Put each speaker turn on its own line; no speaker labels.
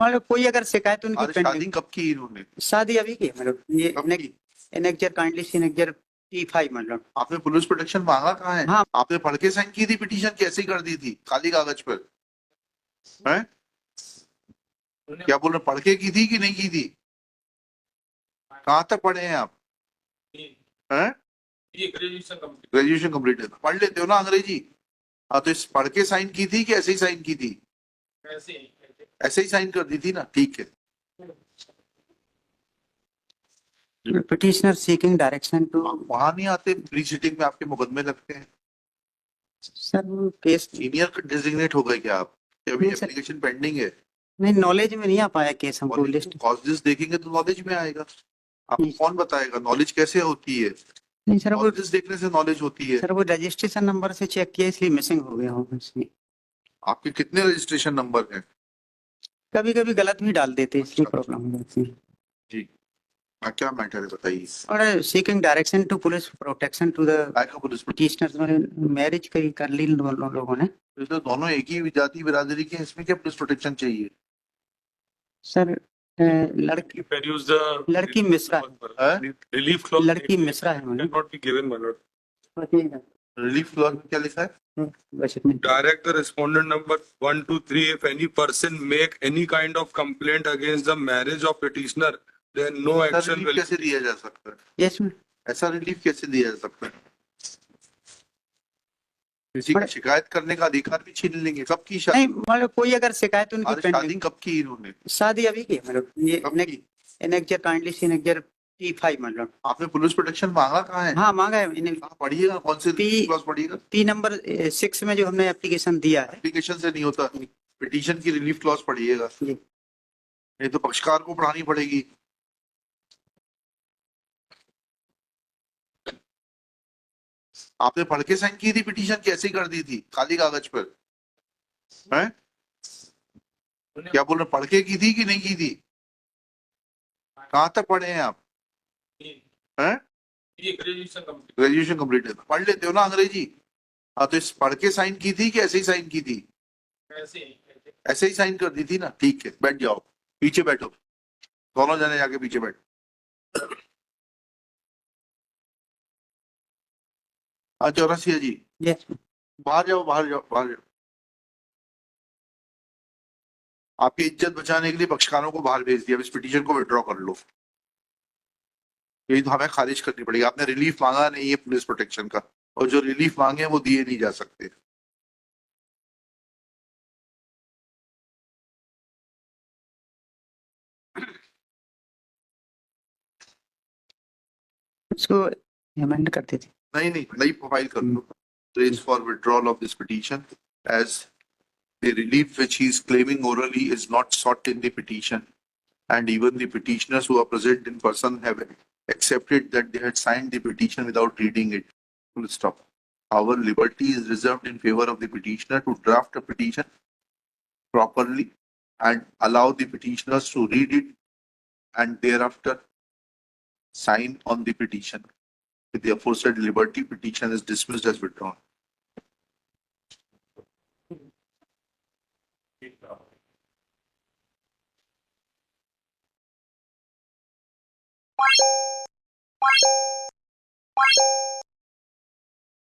मतलब कोई अगर शिकायत उनकी
अरे शादी
पेंडिंग,
कब की इन्होंने?
शादी अभी की है, मतलब ये
कब की?
एनेक्जर काइंडली सी एनेक्जर T5 मतलब।
आपने पुलिस प्रोटेक्शन मांगा कहाँ है?
हाँ
आपने पढ़ के साइन की थी पिटीशन, कैसे कर दी थी खाली कागज पर? हैं? क्या बोल रहे, पढ़ के की थी कि नहीं की थी? कहाँ तक पढ़े हैं आप? हैं? ग्रेजुएशन कंप्लीट है, पढ़ लेते हो ना अंग्रेजी? हाँ, तो इस पढ़ के साइन की थी कि ऐसे ही साइन की थी? ऐसे ही साइन कर दी थी ना, ठीक है।
Petitioner seeking direction to.
वहां नहीं आते, प्री सिटिंग में आपके मुकदमे लगते हैं।
सर वो केस
सीनियर डिजिग्नेट हो गए क्या आप? अभी
नहीं सर,
एप्लीकेशन पेंडिंग है।
नहीं नॉलेज में नहीं आ पाया केस हमको लिस्ट।
कॉजेस देखेंगे तो नॉलेज में आएगा। आपको कौन बताएगा नॉलेज कैसे होती है?
नहीं सर, वो
कॉजेस देखने से नॉलेज होती है।
सर वो रजिस्ट्रेशन नंबर से चेक किया इसलिए मिसिंग हो गया होगा इसलिए।
आपके कितने रजिस्ट्रेशन नंबर हैं?
कभी कभी गलत भी डाल देते हैं इसलिए
अच्छा,
प्रॉब्लम हो जाती है।
जी। क्या मैटर है बताइए।
और seeking direction to police protection to the
काय का पुलिस
पिटिशनर, मैरिज करी कर ली इन दोनों लोगों ने।
तो दोनों एक ही जाति बिरादरी के हैं, इसमें क्या पुलिस प्रोटेक्शन चाहिए?
सर लड़की लड़की मिश्रा है।
Relief clause
लड़की मिश्रा है madam.
cannot be given, my lord.
Relief clause में क्या लिखा है?
बस इतने।
Direct the respondent number 1, 2, 3. If any person make any kind of complaint against the marriage of petitioner, then no
ऐसा
action
रिलीफ
will.
कैसे दिया जा सकता है?
Yes ma'am.
ऐसा रिलीफ कैसे दिया जा सकता है? किसी की शिकायत करने का अधिकार भी छीन लेंगे। कब की शादी?
नहीं मतलब कोई अगर शिकायत उनकी
अरे शादी
पेंडिंग,
कब की इन्होंने?
शादी अभी की है, मतलब ये
कब की?
एनेक्जर काइंडली सी एनेक्जर T5 मतलब।
आपने पुलिस प्रोटेक्शन मांगा कहाँ है?
हाँ मांगा है इन्हें।
कहाँ पढ़िएगा, कौन से क्लॉज पढ़िएगा?
P नंबर 6 में जो हमने एप्लीकेशन दिया है।
एप्लीकेशन से नहीं होता, पिटीशन की रिलीफ क्लॉज पढ़िएगा।
जी।
नहीं तो पक्षकार को पढ़ानी पड़ेगी। आपने पढ़ के साइन की थी पिटीशन, कैसे कर दी थी खाली कागज पर? हैं? क्या बोल रहे, पढ़ के की थी कि नहीं की थी? कहाँ तक पढ़े हैं आप? हैं? ग्रेजुएशन कंप्लीट है, पढ़ लेते हो ना अंग्रेजी? हाँ, तो इस पढ़ के साइन की थी कि ऐसे ही साइन की थी? ऐसे ही साइन कर दी थी ना, ठीक है। बैठ जाओ, पीछे बैठो, दोनों जने जाके पीछे बैठ। हाँ चौरसिया जी,
यस।
बाहर जाओ, बाहर जाओ, बाहर जाओ। आपकी इज्जत बचाने के लिए पक्षकारों को बाहर भेज दिया, इस पिटीशन को विड्रॉ कर लो। यही तो हमें खारिज करनी पड़ेगी। आपने रिलीफ मांगा नहीं है पुलिस प्रोटेक्शन का, और जो रिलीफ मांगे वो दिए नहीं जा सकते।
उसको अमेंड करते थे।
नहीं नहीं, नई फाइल कर लो। Raise for withdrawal of this petition as the relief which he is claiming orally is not sought in the petition, and even the petitioners who are present in person have accepted that they had signed the petition without reading it. Full stop. Our liberty is reserved in favor of the petitioner to draft a petition properly and allow the petitioners to read it and thereafter sign on the petition. With the aforesaid liberty, petition is dismissed as withdrawn.